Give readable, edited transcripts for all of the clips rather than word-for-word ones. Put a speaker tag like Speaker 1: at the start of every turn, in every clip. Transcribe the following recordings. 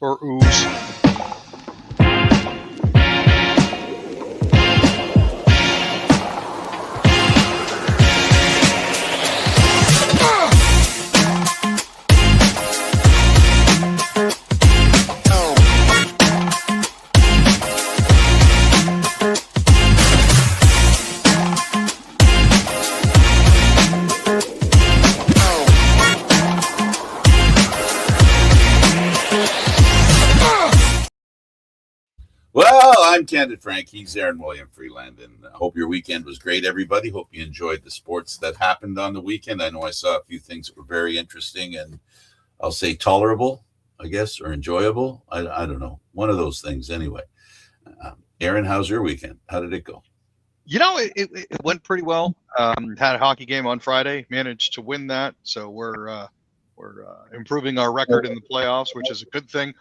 Speaker 1: or ooze.
Speaker 2: Well, I'm Candid Frank. He's Aaron William Freeland. And I hope your weekend was great, everybody. Hope you enjoyed the sports that happened on the weekend. I know I saw a few things that were very interesting and I'll say tolerable, I guess, or enjoyable. I don't know. One of those things anyway. Aaron, how's your weekend? How did it go?
Speaker 1: You know, it went pretty well. Had a hockey game on Friday, managed to win that. So we're improving our record in the playoffs, which is a good thing.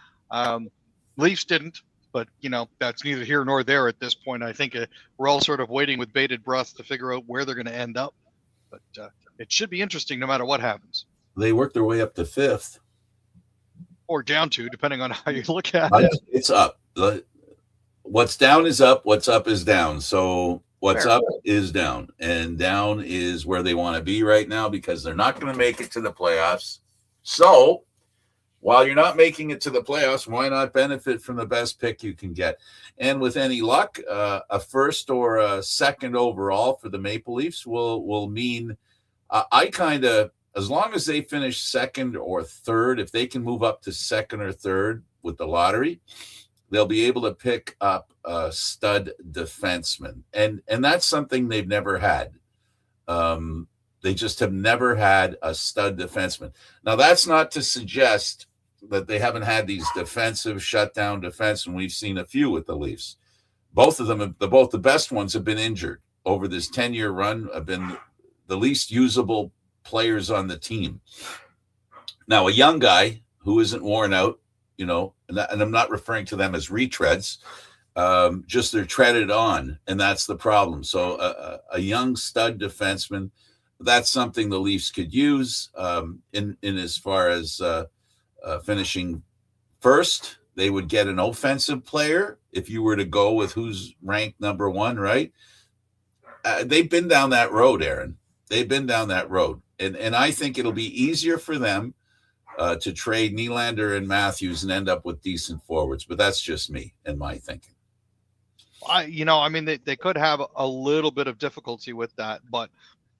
Speaker 1: Leafs didn't. But, you know, that's neither here nor there at this point. I think we're all sort of waiting with bated breath to figure out where they're going to end up. But it should be interesting no matter what happens.
Speaker 2: They worked their way up to fifth.
Speaker 1: Or down to, depending on how you look at it.
Speaker 2: It's up. What's down is up. What's up is down. So what's
Speaker 1: Fair.
Speaker 2: up is down. And down is where they want to be right now because they're not going to make it to the playoffs. So while you're not making it to the playoffs, why not benefit from the best pick you can get? And with any luck, a first or a second overall for the Maple Leafs will mean as long as they finish second or third, if they can move up to second or third with the lottery, they'll be able to pick up a stud defenseman. And that's something they've never had. They just have never had a stud defenseman. Now, that's not to suggest that they haven't had these defensive shutdown defense, and we've seen a few with the Leafs. Both of them, both the best ones, have been injured over this 10-year run. Have been the least usable players on the team. Now, a young guy who isn't worn out, you know, and I'm not referring to them as retreads, just they're treaded on, and that's the problem. So a young stud defenseman, that's something the Leafs could use in as far as finishing first. They would get an offensive player if you were to go with who's ranked number one, right? They've been down that road, Aaron. They've been down that road. And I think it'll be easier for them to trade Nylander and Matthews and end up with decent forwards. But that's just me and my thinking.
Speaker 1: They could have a little bit of difficulty with that, but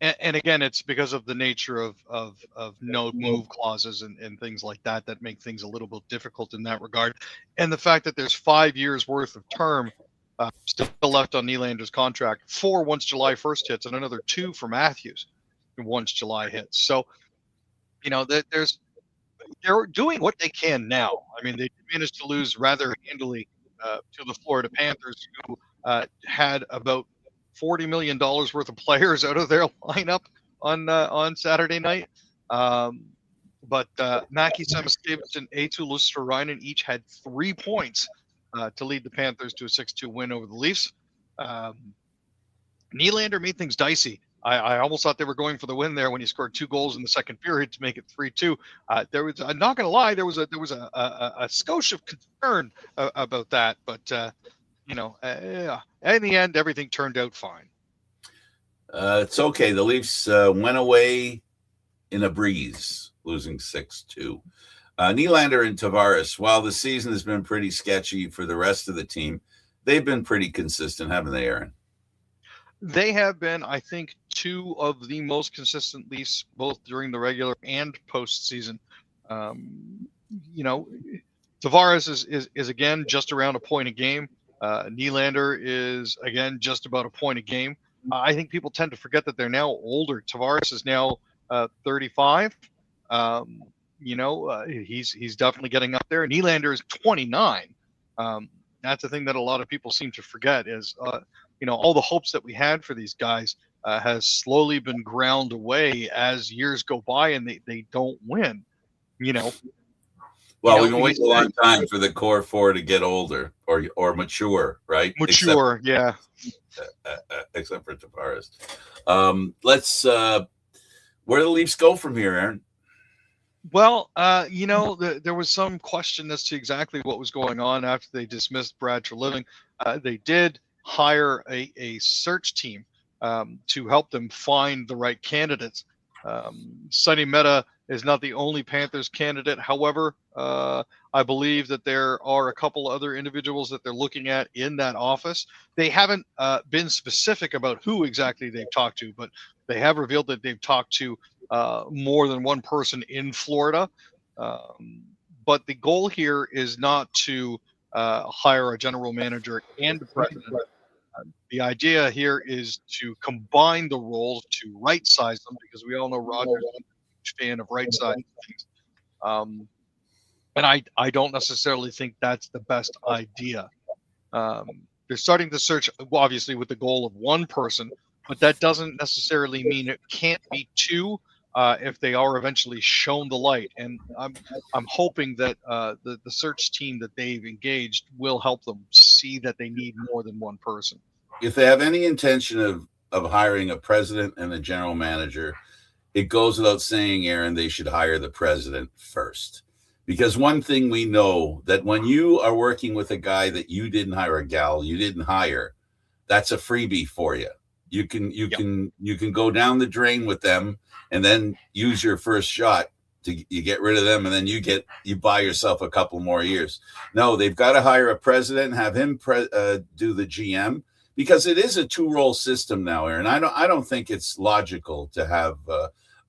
Speaker 1: and again, it's because of the nature of no move clauses and things like that make things a little bit difficult in that regard. And the fact that there's 5 years worth of term still left on Nylander's contract, 4 once July 1st hits and another 2 for Matthews once July hits. So, you know, they're doing what they can now. I mean, they managed to lose rather handily to the Florida Panthers, who had about $40 million worth of players out of their lineup on Saturday night. But Mackie Samoskevich and Eetu Luostarinen each had 3 points to lead the Panthers to a 6-2 win over the Leafs. Nylander made things dicey. I almost thought they were going for the win there when he scored 2 goals in the second period to make it 3-2. I'm not going to lie, there was a skosh of concern about that, but in the end, everything turned out fine.
Speaker 2: It's okay. The Leafs went away in a breeze, losing 6-2. Nylander and Tavares, while the season has been pretty sketchy for the rest of the team, they've been pretty consistent, haven't they, Aaron?
Speaker 1: They have been, I think, 2 of the most consistent Leafs, both during the regular and postseason. Tavares is again just around a point a game. Nylander is, again, just about a point a game. I think people tend to forget that they're now older. Tavares is now 35. He's definitely getting up there. Nylander is 29. That's the thing that a lot of people seem to forget is, all the hopes that we had for these guys has slowly been ground away as years go by and they don't win,
Speaker 2: Well, we've been waiting a long time for the core 4 to get older or mature, right?
Speaker 1: Mature, yeah.
Speaker 2: Except for Tavares. Where do the Leafs go from here, Aaron?
Speaker 1: Well, there was some question as to exactly what was going on after they dismissed Brad Treliving. They did hire a search team to help them find the right candidates. Sonny Mehta is not the only Panthers candidate. However, I believe that there are a couple other individuals that they're looking at in that office. They haven't been specific about who exactly they've talked to, but they have revealed that they've talked to more than one person in Florida. Um, but the goal here is not to hire a general manager and a president. The idea here is to combine the roles to right size them, because we all know Rogers is a huge fan of right sizing things. Um, and I don't necessarily think that's the best idea. They're starting the search, obviously, with the goal of one person, but that doesn't necessarily mean it can't be two if they are eventually shown the light. And I'm hoping that the search team that they've engaged will help them see that they need more than one person.
Speaker 2: If they have any intention of hiring a president and a general manager, it goes without saying, Aaron, they should hire the president first. Because one thing we know, that when you are working with a guy that you didn't hire, a gal you didn't hire, that's a freebie for you. You can go down the drain with them and then use your first shot you get rid of them, and then you buy yourself a couple more years. No, they've got to hire a president and have him do the GM, because it is a two-role system now, Aaron. I don't think it's logical to have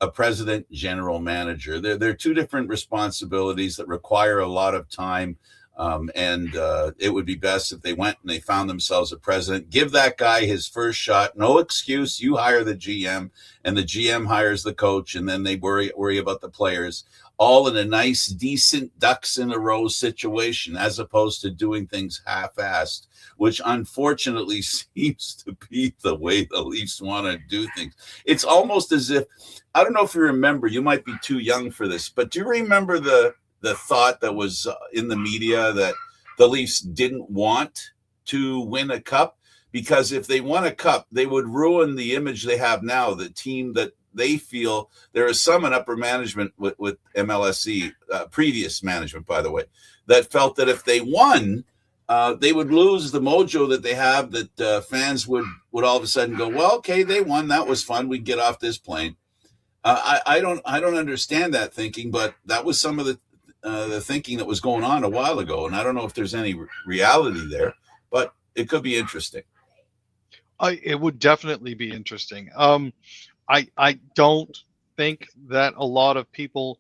Speaker 2: a president, general manager. They're two different responsibilities that require a lot of time. And it would be best if they went and they found themselves a president. Give that guy his first shot. No excuse. You hire the GM, and the GM hires the coach, and then they worry about the players, all in a nice, decent ducks in a row situation, as opposed to doing things half-assed, which unfortunately seems to be the way the Leafs want to do things. It's almost as if, I don't know if you remember, you might be too young for this, but do you remember the thought that was in the media that the Leafs didn't want to win a cup, because if they won a cup, they would ruin the image they have now, the team that they feel. There is some in upper management with MLSE, previous management, by the way, that felt that if they won, they would lose the mojo that they have, that fans would all of a sudden go, well, okay, they won. That was fun. We get off this plane. I don't understand that thinking, but that was some of the thinking that was going on a while ago. And I don't know if there's any reality there, but it could be interesting.
Speaker 1: It would definitely be interesting. I don't think that a lot of people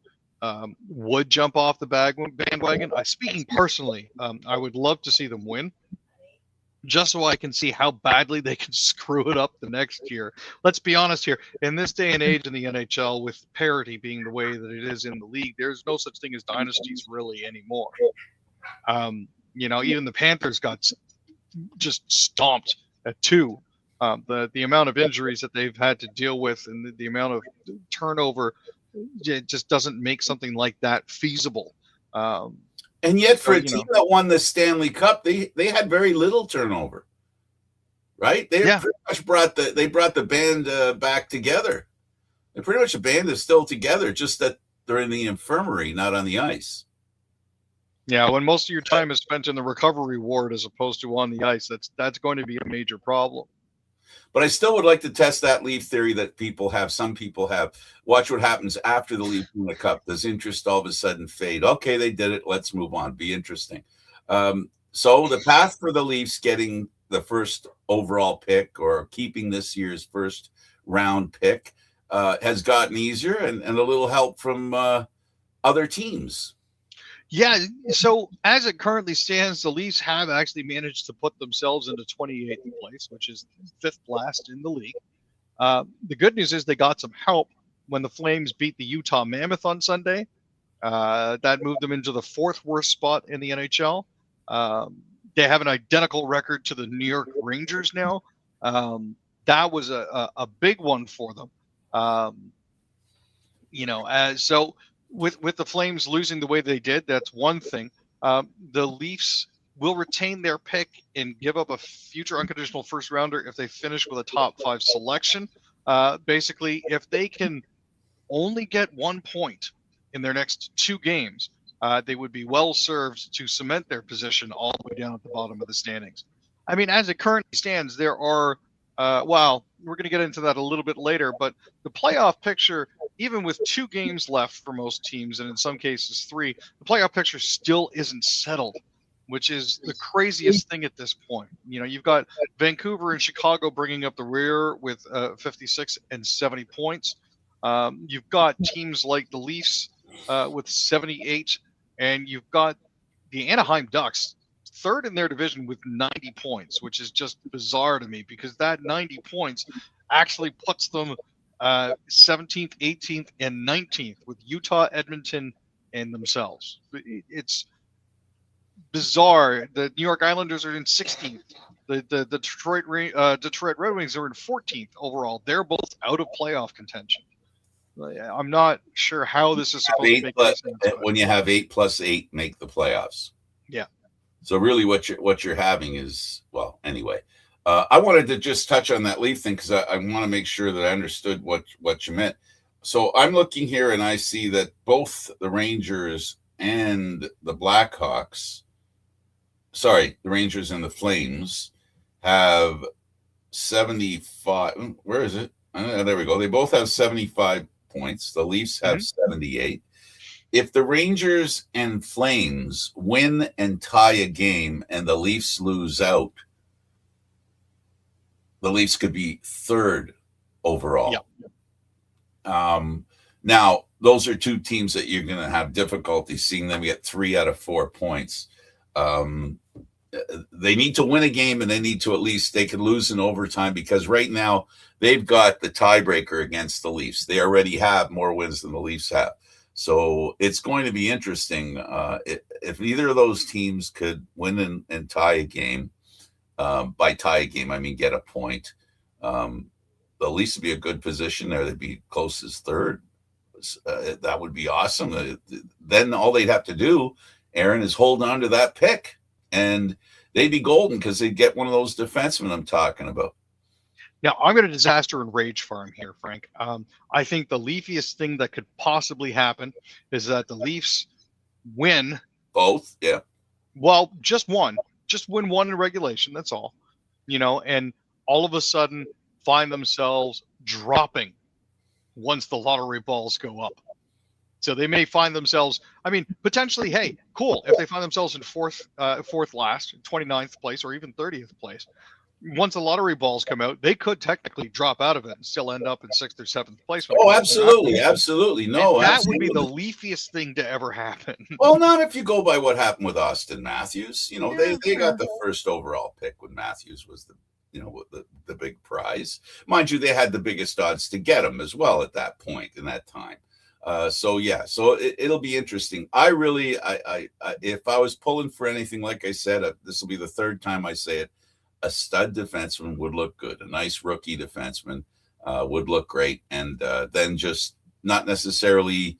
Speaker 1: would jump off the bandwagon. Speaking personally, I would love to see them win, just so I can see how badly they can screw it up the next year. Let's be honest here. In this day and age in the NHL, with parity being the way that it is in the league, there's no such thing as dynasties really anymore. Even the Panthers got just stomped at 2. The amount of injuries that they've had to deal with, and the amount of turnover, it just doesn't make something like that feasible.
Speaker 2: And yet, for a team that won the Stanley Cup, they had very little turnover, right? They pretty much brought the band back together. And pretty much the band is still together, just that they're in the infirmary, not on the ice.
Speaker 1: Yeah, when most of your time is spent in the recovery ward as opposed to on the ice, that's going to be a major problem.
Speaker 2: But I still would like to test that Leaf theory that some people have. Watch what happens after the Leafs win the cup. Does interest all of a sudden fade? Okay, they did it. Let's move on. Be interesting. So the path for the Leafs getting the first overall pick, or keeping this year's first round pick, has gotten easier, and a little help from other teams.
Speaker 1: Yeah, so as it currently stands, the Leafs have actually managed to put themselves into 28th place, which is 5th last in the league. The good news is they got some help when the Flames beat the Utah Mammoth on Sunday. That moved them into the 4th worst spot in the NHL. They have an identical record to the New York Rangers now. That was a big one for them. So with the Flames losing the way they did, that's one thing. The Leafs will retain their pick and give up a future unconditional first rounder if they finish with a top 5 selection. Basically, if they can only get 1 point in their next 2 games, they would be well served to cement their position all the way down at the bottom of the standings. I mean, as it currently stands, there are, well, we're going to get into that a little bit later, but the playoff picture, even with 2 games left for most teams, and in some cases 3, the playoff picture still isn't settled, which is the craziest thing at this point. You know, you've got Vancouver and Chicago bringing up the rear with 56 and 70 points. You've got teams like the Leafs with 78, and you've got the Anaheim Ducks third in their division with 90 points, which is just bizarre to me because that 90 points actually puts them 17th, 18th, and 19th with Utah, Edmonton, and themselves. It's bizarre. The New York Islanders are in 16th. The Detroit Red Wings are in 14th overall. They're both out of playoff contention. I'm not sure how this is supposed to make sense.
Speaker 2: When you have 8 plus 8 make the playoffs.
Speaker 1: Yeah.
Speaker 2: So really what you're having is, well, anyway, I wanted to just touch on that Leaf thing because I want to make sure that I understood what you meant. So I'm looking here and I see that both the Rangers and the Blackhawks, the Rangers and the Flames have 75. Where is it? There we go. They both have 75 points. The Leafs have 78. If the Rangers and Flames win and tie a game and the Leafs lose out, the Leafs could be third overall. Yep. Now, those are 2 teams that you're going to have difficulty seeing them get 3 out of 4 points. They need to win a game and they could lose in overtime because right now they've got the tiebreaker against the Leafs. They already have more wins than the Leafs have. So it's going to be interesting. If either of those teams could win and tie a game, by tie a game, I mean get a point, the Leafs would be a good position there. They'd be close as third. That would be awesome. Then all they'd have to do, Aaron, is hold on to that pick. And they'd be golden because they'd get one of those defensemen I'm talking about.
Speaker 1: Now, I'm going to disaster and rage farm here, Frank. I think the leafiest thing that could possibly happen is that the Leafs win.
Speaker 2: Both, yeah.
Speaker 1: Well, just one. Just win one in regulation, that's all. You know, and all of a sudden find themselves dropping once the lottery balls go up. So they may find themselves, I mean, potentially, hey, cool. If they find themselves in fourth last, 29th place, or even 30th place, once the lottery balls come out, they could technically drop out of it and still end up in 6th or 7th place.
Speaker 2: Oh, absolutely. Absolutely. No,
Speaker 1: that would be the leafiest thing to ever happen.
Speaker 2: Well, not if you go by what happened with Austin Matthews. You know, they got the first overall pick when Matthews was the big prize. Mind you, they had the biggest odds to get him as well at that point in that time. So it'll be interesting. If I was pulling for anything, like I said, this will be the 3rd time I say it, a stud defenseman would look good. A nice rookie defenseman would look great. And then just not necessarily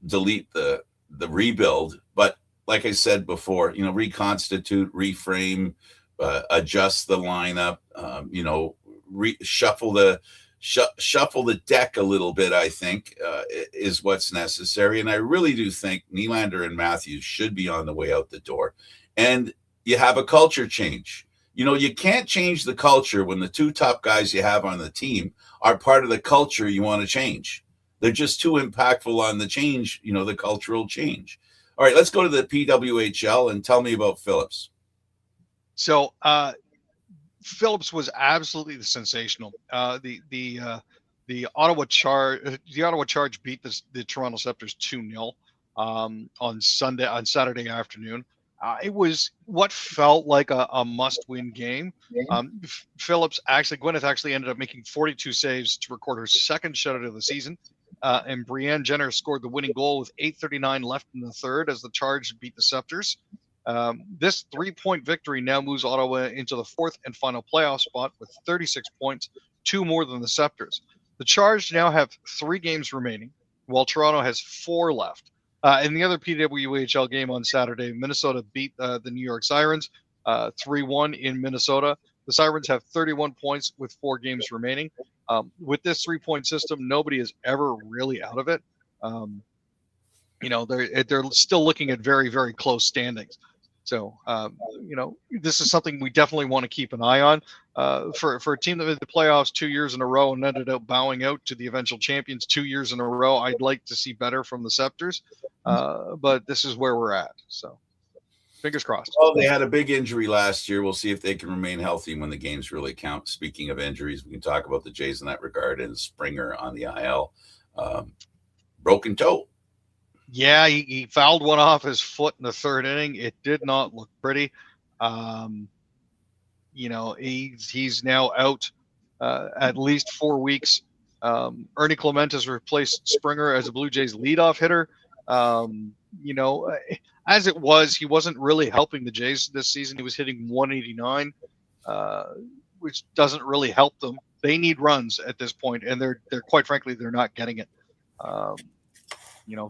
Speaker 2: delete the rebuild, but like I said before, reconstitute, reframe, adjust the lineup, shuffle the deck a little bit, I think, is what's necessary. And I really do think Nylander and Matthews should be on the way out the door. And you have a culture change. You can't change the culture when the 2 top guys you have on the team are part of the culture you want to change. They're just too impactful on the change, the cultural change. All right, let's go to the PWHL and tell me about Phillips.
Speaker 1: So, Phillips was absolutely sensational. The Ottawa Charge beat the Toronto Scepters 2-0 on Saturday afternoon. It was what felt like a must-win game. Gwyneth actually ended up making 42 saves to record her 2nd shutout of the season. And Brianne Jenner scored the winning goal with 8:39 left in the 3rd as the Charge beat the Scepters. This 3-point victory now moves Ottawa into the 4th and final playoff spot with 36 points, 2 more than the Scepters. The Charge now have 3 games remaining, while Toronto has 4 left. In the other PWHL game on Saturday, Minnesota beat the New York Sirens 3-1 in Minnesota. The Sirens have 31 points with 4 games remaining. With this 3-point system, nobody is ever really out of it. they're still looking at very, very close standings. So, this is something we definitely want to keep an eye on. For a team that made the playoffs 2 years in a row and ended up bowing out to the eventual champions 2 years in a row, I'd like to see better from the Scepters. But this is where we're at. So, fingers crossed.
Speaker 2: Well, they had a big injury last year. We'll see if they can remain healthy when the games really count. Speaking of injuries, we can talk about the Jays in that regard, and Springer on the IL. Broken toe.
Speaker 1: Yeah, he fouled one off his foot in the third inning. It did not look pretty. He's now out at least 4 weeks. Ernie Clement has replaced Springer as a Blue Jays leadoff hitter. As it was, he wasn't really helping the Jays this season. He was hitting 189, which doesn't really help them. They need runs at this point, and they're quite frankly, they're not getting it.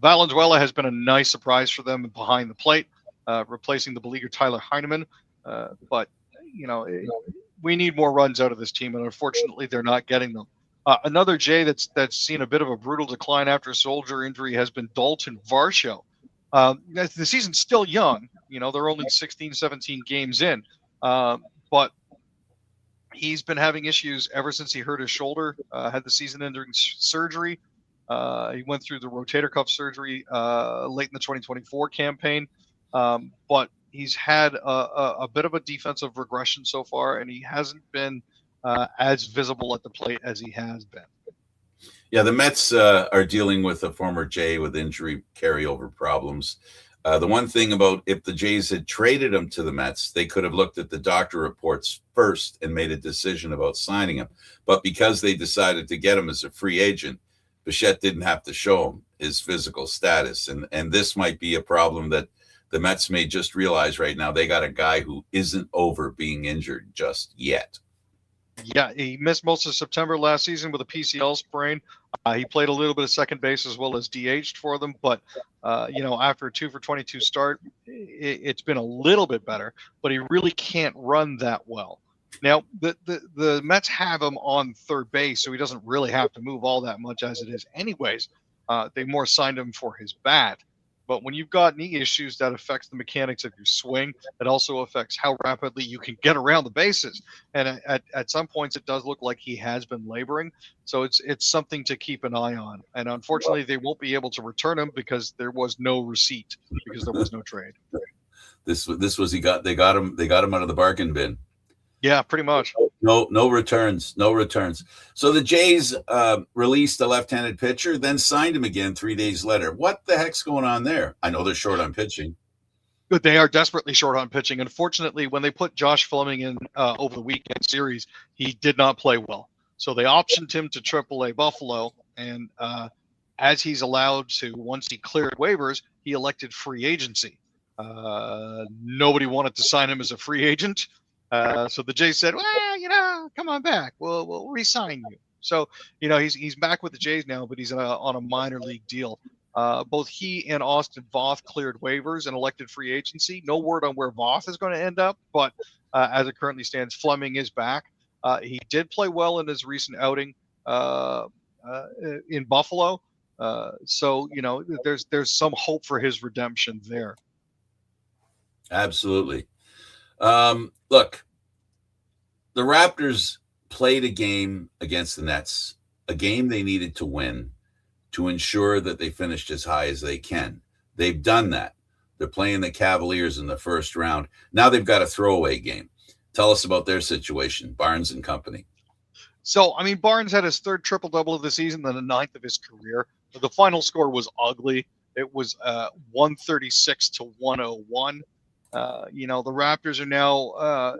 Speaker 1: Valenzuela has been a nice surprise for them behind the plate, replacing the beleaguered Tyler Heineman. But we need more runs out of this team, and unfortunately, they're not getting them. Another Jay that's seen a bit of a brutal decline after a shoulder injury has been Dalton Varsho. The season's still young. They're only 16, 17 games in. But he's been having issues ever since he hurt his shoulder, had the season-ending surgery. He went through the rotator cuff surgery late in the 2024 campaign. But he's had a bit of a defensive regression so far, and he hasn't been as visible at the plate as he has been.
Speaker 2: Yeah, the Mets are dealing with a former Jay with injury carryover problems. The one thing about if the Jays had traded him to the Mets, they could have looked at the doctor reports first and made a decision about signing him. But because they decided to get him as a free agent, Bichette didn't have to show him his physical status. And this might be a problem that the Mets may just realize right now. They got a guy who isn't over being injured just yet.
Speaker 1: Yeah, he missed most of September last season with a PCL sprain. He played a little bit of second base as well as DH'd for them. But, after a 2 for 22 start, it's been a little bit better. But he really can't run that well. Now, the Mets have him on third base, so he doesn't really have to move all that much as it is anyways. They more signed him for his bat. But when you've got knee issues, that affects the mechanics of your swing. It also affects how rapidly you can get around the bases. And at some points, it does look like he has been laboring. So it's something to keep an eye on. And unfortunately, they won't be able to return him because there was no receipt, because there was no trade.
Speaker 2: This was they got him out of the bargain bin.
Speaker 1: Yeah, pretty much.
Speaker 2: No returns. So the Jays released a left-handed pitcher, then signed him again 3 days later. What the heck's going on there? I know they're short on pitching.
Speaker 1: But they are desperately short on pitching. Unfortunately, when they put Josh Fleming in over the weekend series, he did not play well. So they optioned him to AAA Buffalo, and as he's allowed to, once he cleared waivers, he elected free agency. Nobody wanted to sign him as a free agent. So the Jays said, well, come on back. We'll re-sign you. So, he's back with the Jays now, but he's on a minor league deal. Both he and Austin Voth cleared waivers and elected free agency. No word on where Voth is going to end up, but as it currently stands, Fleming is back. He did play well in his recent outing in Buffalo. So, there's some hope for his redemption there.
Speaker 2: Absolutely. Look, the Raptors played a game against the Nets, a game they needed to win to ensure that they finished as high as they can. They've done that. They're playing the Cavaliers in the first round. Now they've got a throwaway game. Tell us about their situation, Barnes and company.
Speaker 1: So, Barnes had his third triple-double of the season, then the ninth of his career. The final score was ugly. It was 136 to 101. The Raptors are now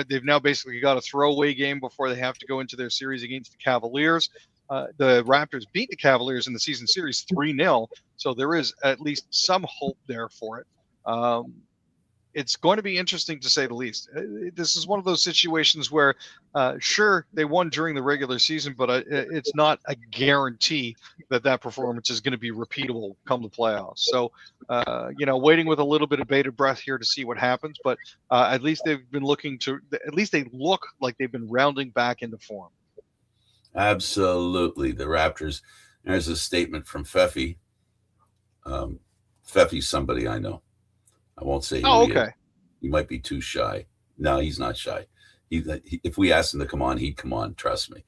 Speaker 1: they've now basically got a throwaway game before they have to go into their series against the Cavaliers. The Raptors beat the Cavaliers in the season series 3-0, so there is at least some hope there for it. It's going to be interesting to say the least. This is one of those situations where, sure, they won during the regular season, but it's not a guarantee that performance is going to be repeatable come the playoffs. So, waiting with a little bit of bated breath here to see what happens. But at least they've been at least they look like they've been rounding back into form.
Speaker 2: Absolutely. The Raptors, there's a statement from Feffy. Feffy's somebody I know. I won't say
Speaker 1: Oh,
Speaker 2: who he is.
Speaker 1: okay.
Speaker 2: He might be too shy. No, he's not shy. If we asked him to come on, he'd come on. Trust me.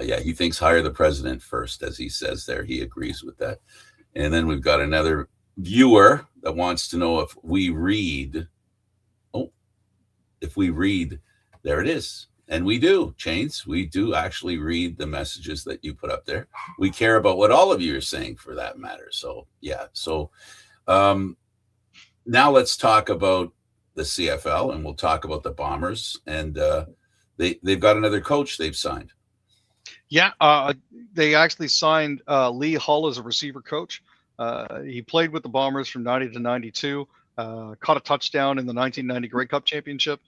Speaker 2: Yeah, he thinks hire the president first, as he says there. He agrees with that. And then we've got another viewer that wants to know if we read. Oh, if we read, there it is. And we do, Chains. We do actually read the messages that you put up there. We care about what all of you are saying, for that matter. So, yeah. So now let's talk about the CFL, and we'll talk about the Bombers. And they've got another coach they've signed.
Speaker 1: Yeah, they actually signed Lee Hull as a receiver coach. He played with the Bombers from 90 to 92, caught a touchdown in the 1990 Grey Cup Championship.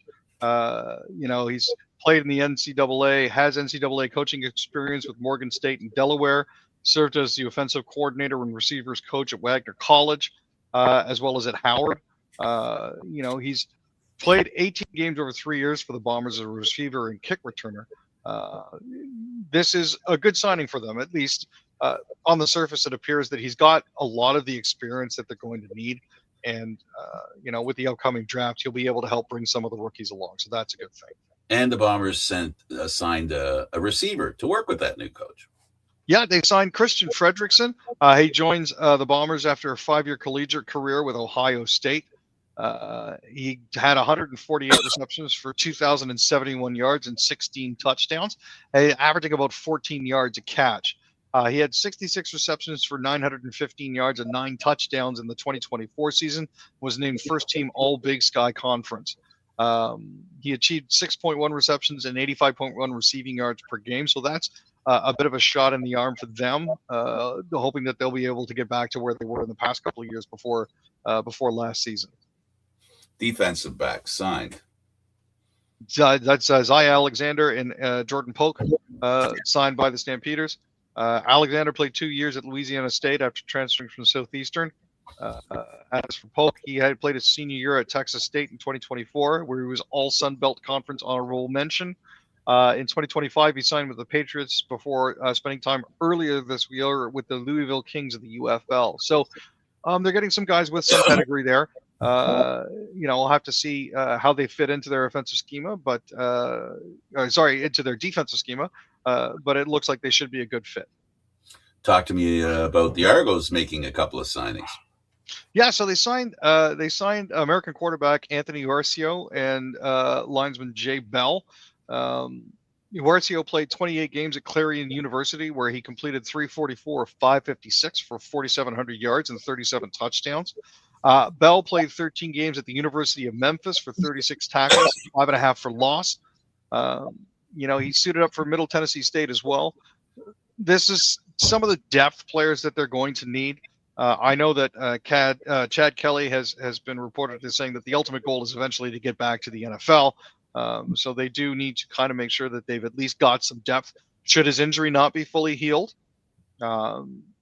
Speaker 1: He's played in the NCAA, has NCAA coaching experience with Morgan State and Delaware, served as the offensive coordinator and receivers coach at Wagner College, as well as at Howard. He's played 18 games over 3 years for the Bombers as a receiver and kick returner. This is a good signing for them, at least on the surface. It appears that he's got a lot of the experience that they're going to need. And, with the upcoming draft, he'll be able to help bring some of the rookies along. So that's a good thing. And
Speaker 2: the Bombers signed a receiver to work with that new coach.
Speaker 1: Yeah, they signed Christian Fredrickson. He joins the Bombers after a 5-year collegiate career with Ohio State. He had 148 receptions for 2,071 yards and 16 touchdowns, averaging about 14 yards a catch. He had 66 receptions for 915 yards and 9 touchdowns in the 2024 season, was named first team All Big Sky Conference. He achieved 6.1 receptions and 85.1 receiving yards per game. So that's a bit of a shot in the arm for them, hoping that they'll be able to get back to where they were in the past couple of years before last season.
Speaker 2: Defensive back signed.
Speaker 1: That's Zaya Alexander and Jordan Polk, signed by the Stampeders. Alexander played 2 years at Louisiana State after transferring from Southeastern. As for Polk, he had played his senior year at Texas State in 2024, where he was all Sun Belt Conference honorable mention. In 2025, he signed with the Patriots before spending time earlier this year with the Louisville Kings of the UFL. So they're getting some guys with some pedigree there. We'll have to see how they fit into their offensive schema, into their defensive schema. But it looks like they should be a good fit.
Speaker 2: Talk to me about the Argos making a couple of signings.
Speaker 1: Yeah, so they signed American quarterback Anthony Uarcio and lineman Jay Bell. Uarcio played 28 games at Clarion University, where he completed 344 of 556 for 4,700 yards and 37 touchdowns. Bell played 13 games at the University of Memphis for 36 tackles, 5.5 for loss. He suited up for Middle Tennessee State as well. This is some of the depth players that they're going to need. I know that Chad Kelly has been reported as saying that the ultimate goal is eventually to get back to the NFL. So they do need to kind of make sure that they've at least got some depth should his injury not be fully healed,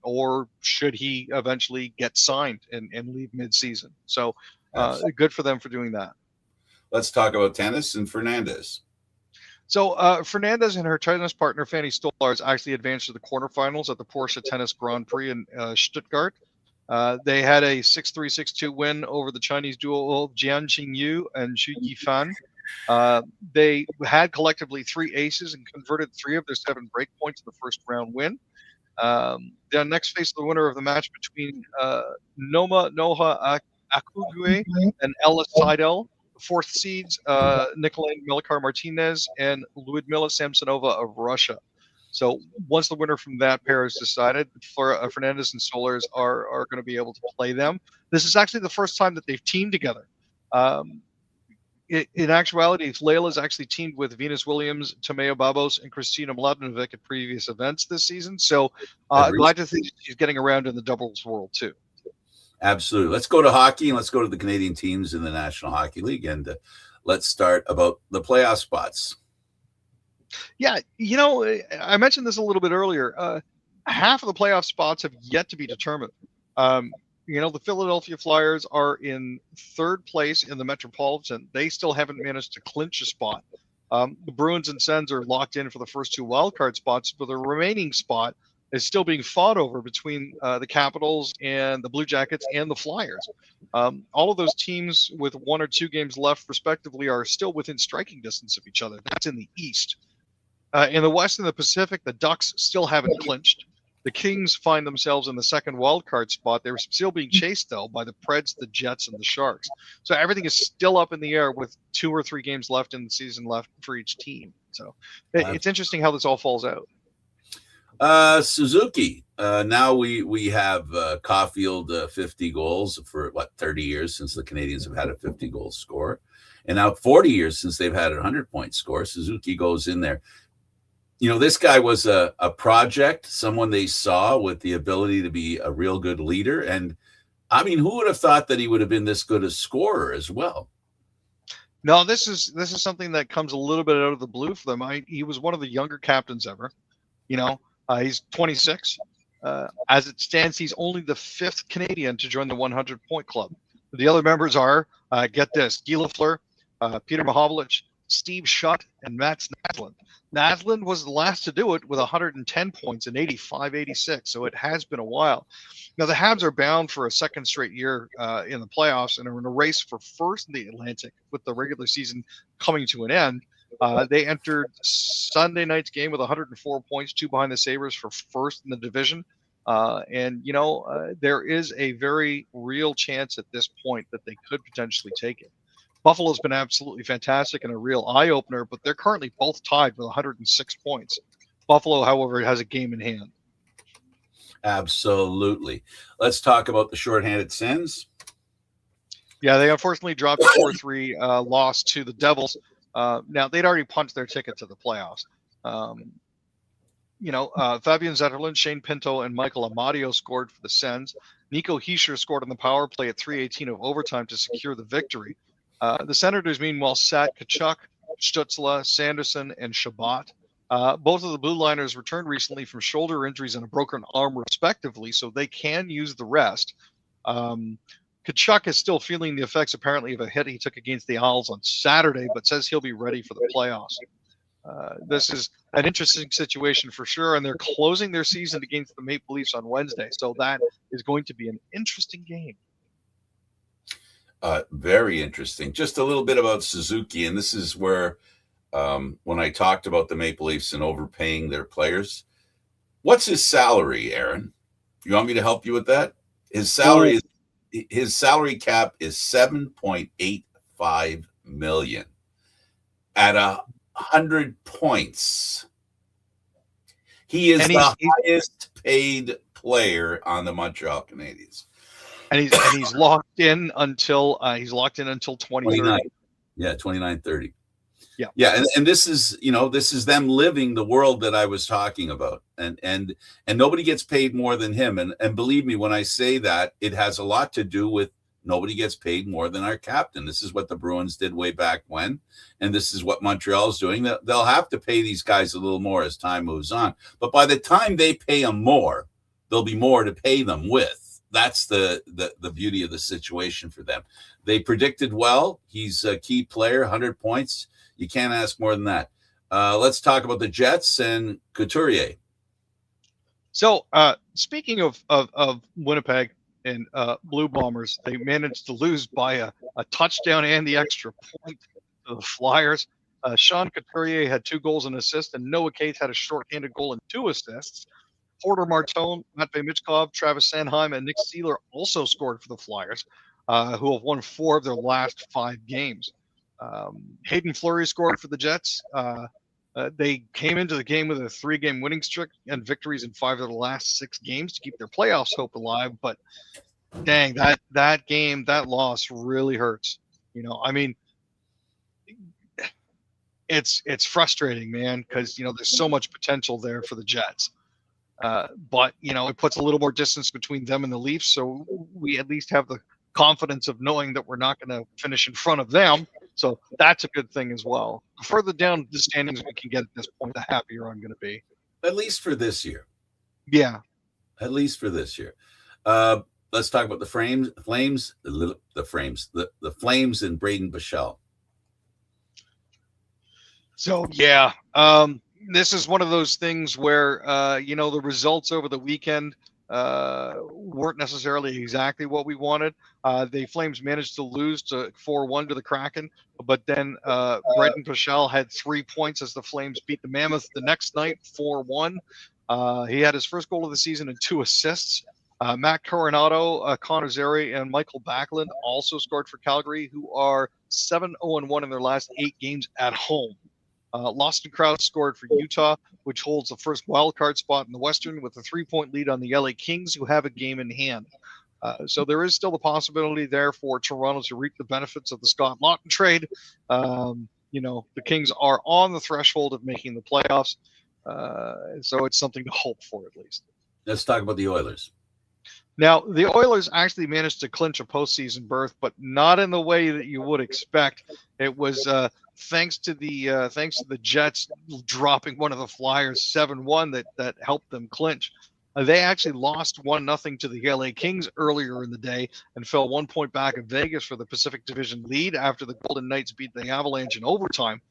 Speaker 1: or should he eventually get signed and leave mid-season. So good for them for doing that.
Speaker 2: Let's talk about tennis and Fernandez.
Speaker 1: So Fernandez and her tennis partner, Fanny Stolars, actually advanced to the quarterfinals at the Porsche Tennis Grand Prix in Stuttgart. They had a 6-3, 6-2 win over the Chinese duo Jian Qingyu and Xu Yifan. They had collectively 3 aces and converted 3 of their 7 break points in the first round win. They next faced the winner of the match between Noha Akugwe and Ella Seidel. The 4th seeds, Nikolay Melikar-Martinez and Lyudmila Samsonova of Russia. So once the winner from that pair is decided, Fernandez and Stolars are going to be able to play them. This is actually the first time that they've teamed together. In actuality, Layla's actually teamed with Venus Williams, Tamea Babos, and Kristina Mladenovic at previous events this season. So glad to think she's getting around in the doubles world too.
Speaker 2: Absolutely. Let's go to hockey, and let's go to the Canadian teams in the National Hockey League, and let's start about the playoff spots.
Speaker 1: Yeah, I mentioned this a little bit earlier. Half of the playoff spots have yet to be determined. The Philadelphia Flyers are in 3rd place in the Metropolitan. They still haven't managed to clinch a spot. The Bruins and Sens are locked in for the first 2 wildcard spots, but the remaining spot is still being fought over between the Capitals and the Blue Jackets and the Flyers. All of those teams with 1 or 2 games left, respectively, are still within striking distance of each other. That's in the East. In the West and the Pacific, the Ducks still haven't clinched. The Kings find themselves in the second wildcard spot. They're still being chased, though, by the Preds, the Jets, and the Sharks. So everything is still up in the air with 2 or 3 games left in the season left for each team. So it's interesting how this all falls out.
Speaker 2: Suzuki. Now we have Caulfield 50 goals for 30 years since the Canadians have had a 50 goal score, and now 40 years since they've had a 100-point score. Suzuki goes in there. This guy was a project, someone they saw with the ability to be a real good leader. And I mean, who would have thought that he would have been this good a scorer as well?
Speaker 1: No, this is something that comes a little bit out of the blue for them. He was one of the younger captains ever. He's 26. As it stands, he's only the 5th Canadian to join the 100-point club. The other members are, get this, Guy Lafleur, Peter Mahovlich, Steve Shutt, and Mats Naslund. Naslund was the last to do it with 110 points in 85-86, so it has been a while. Now, the Habs are bound for a second straight year in the playoffs and are in a race for first in the Atlantic with the regular season coming to an end. They entered Sunday night's game with 104 points, 2 behind the Sabres for first in the division. There is a very real chance at this point that they could potentially take it. Buffalo's been absolutely fantastic and a real eye-opener, but they're currently both tied with 106 points. Buffalo, however, has a game in hand.
Speaker 2: Absolutely. Let's talk about the shorthanded Sens.
Speaker 1: Yeah, they unfortunately dropped a 4-3 loss to the Devils. Now, they'd already punched their ticket to the playoffs. Fabian Zetterlund, Shane Pinto, and Michael Amadio scored for the Sens. Nico Hischier scored on the power play at 3:18 of overtime to secure the victory. The Senators, meanwhile, sat Kachuk, Stützle, Sanderson, and Shabbat. Both of the Blue Liners returned recently from shoulder injuries and a broken arm, respectively, so they can use the rest. Kachuk is still feeling the effects, apparently, of a hit he took against the Owls on Saturday, but says he'll be ready for the playoffs. This is an interesting situation for sure, and they're closing their season against the Maple Leafs on Wednesday, so that is going to be an interesting game.
Speaker 2: Very interesting. Just a little bit about Suzuki, and this is where when I talked about the Maple Leafs and overpaying their players, what's his salary, Aaron? You want me to help you with that? His salary cap is $7.85 million at 100 points. He is the highest paid player on the Montreal Canadiens.
Speaker 1: And he's locked in until 2030.
Speaker 2: Yeah, 29-30.
Speaker 1: Yeah.
Speaker 2: And this is them living the world that I was talking about. And nobody gets paid more than him. And believe me when I say that, it has a lot to do with nobody gets paid more than our captain. This is what the Bruins did way back when, and this is what Montreal's doing. They'll have to pay these guys a little more as time moves on. But by the time they pay them more, there'll be more to pay them with. That's the beauty of the situation for them. They predicted well. He's a key player, 100 points. You can't ask more than that. Let's talk about the Jets and Couturier.
Speaker 1: So speaking of Winnipeg and Blue Bombers, they managed to lose by a touchdown and the extra point to the Flyers. Sean Couturier had 2 goals and assists, and Noah Cates had a shorthanded goal and 2 assists. Porter Martone, Matvei Michkov, Travis Sanheim, and Nick Seeler also scored for the Flyers, who have won 4 of their last 5 games. Hayden Fleury scored for the Jets. They came into the game with a 3-game winning streak and victories in 5 of the last 6 games to keep their playoffs hope alive. But dang, that loss really hurts. It's frustrating, man, because there's so much potential there for the Jets. But it puts a little more distance between them and the Leafs, so we at least have the confidence of knowing that we're not going to finish in front of them. So that's a good thing as well. The further down the standings we can get at this point, the happier I'm going to be.
Speaker 2: At least for this year.
Speaker 1: Yeah.
Speaker 2: At least for this year. Let's talk about the Flames and Braden Bichelle.
Speaker 1: So, yeah. this is one of those things where the results over the weekend weren't necessarily exactly what we wanted. The Flames managed to lose to 4-1 to the Kraken, but then Brendan Pichel had 3 points as the Flames beat the Mammoth the next night 4-1. He had his first goal of the season and 2 assists. Matt Coronado, Connor Zary, and Michael Backlund also scored for Calgary, who are 7-0-1 in their last 8 games at home. Lawson Krause scored for Utah, which holds the first wild card spot in the Western with a 3-point lead on the LA Kings, who have a game in hand. So there is still the possibility there for Toronto to reap the benefits of the Scott Laughton trade. The Kings are on the threshold of making the playoffs, so it's something to hope for at least.
Speaker 2: Let's talk about the Oilers.
Speaker 1: Now, the Oilers actually managed to clinch a postseason berth, but not in the way that you would expect. It was thanks to the Jets dropping one of the Flyers 7-1 that helped them clinch. They actually lost 1-0 to the LA Kings earlier in the day and fell 1 point back at Vegas for the Pacific Division lead after the Golden Knights beat the Avalanche in overtime.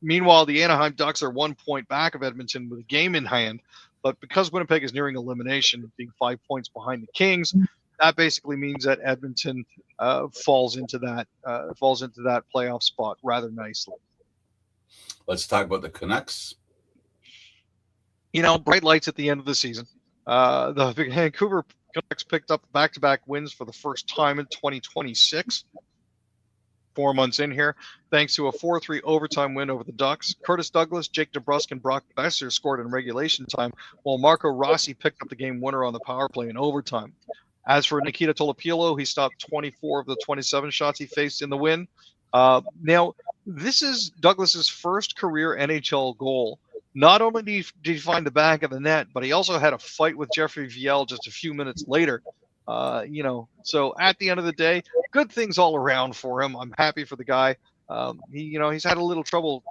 Speaker 1: Meanwhile, the Anaheim Ducks are 1 point back of Edmonton with a game in hand. But because Winnipeg is nearing elimination, being 5 points behind the Kings, that basically means that Edmonton falls into that playoff spot rather nicely.
Speaker 2: Let's talk about the Canucks.
Speaker 1: Bright lights at the end of the season. The Vancouver Canucks picked up back-to-back wins for the first time in 2026. 4 months in here, thanks to a 4-3 overtime win over the Ducks. Curtis Douglas, Jake DeBrusk, and Brock Besser scored in regulation time, while Marco Rossi picked up the game winner on the power play in overtime. As for Nikita Tolopilo, he stopped 24 of the 27 shots he faced in the win. Now, this is Douglas's first career NHL goal. Not only did he find the back of the net, but he also had a fight with Jeffrey Viel just a few minutes later. So at the end of the day, good things all around for him. I'm happy for the guy. He's had a little trouble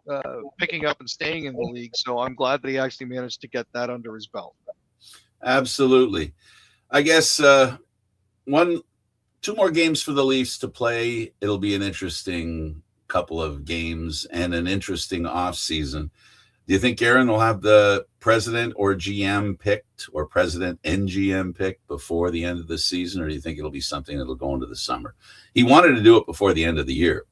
Speaker 1: picking up and staying in the league, so I'm glad that he actually managed to get that under his belt.
Speaker 2: Absolutely. I guess 2 more games for the Leafs to play. It'll be an interesting couple of games and an interesting off season. Do you think Aaron will have the president or GM picked, or president and GM picked before the end of the season, or do you think it'll be something that'll go into the summer? He wanted to do it before the end of the year.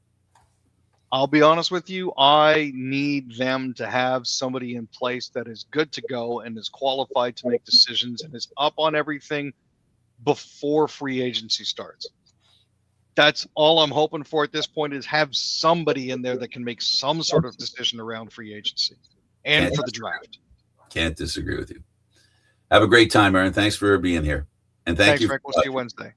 Speaker 1: I'll be honest with you. I need them to have somebody in place that is good to go and is qualified to make decisions and is up on everything before free agency starts. That's all I'm hoping for at this point, is have somebody in there that can make some sort of decision around free agency and for the draft.
Speaker 2: Can't disagree with you. Have a great time, Aaron. Thanks for being here. And thanks,
Speaker 1: Frank. We'll see you Wednesday.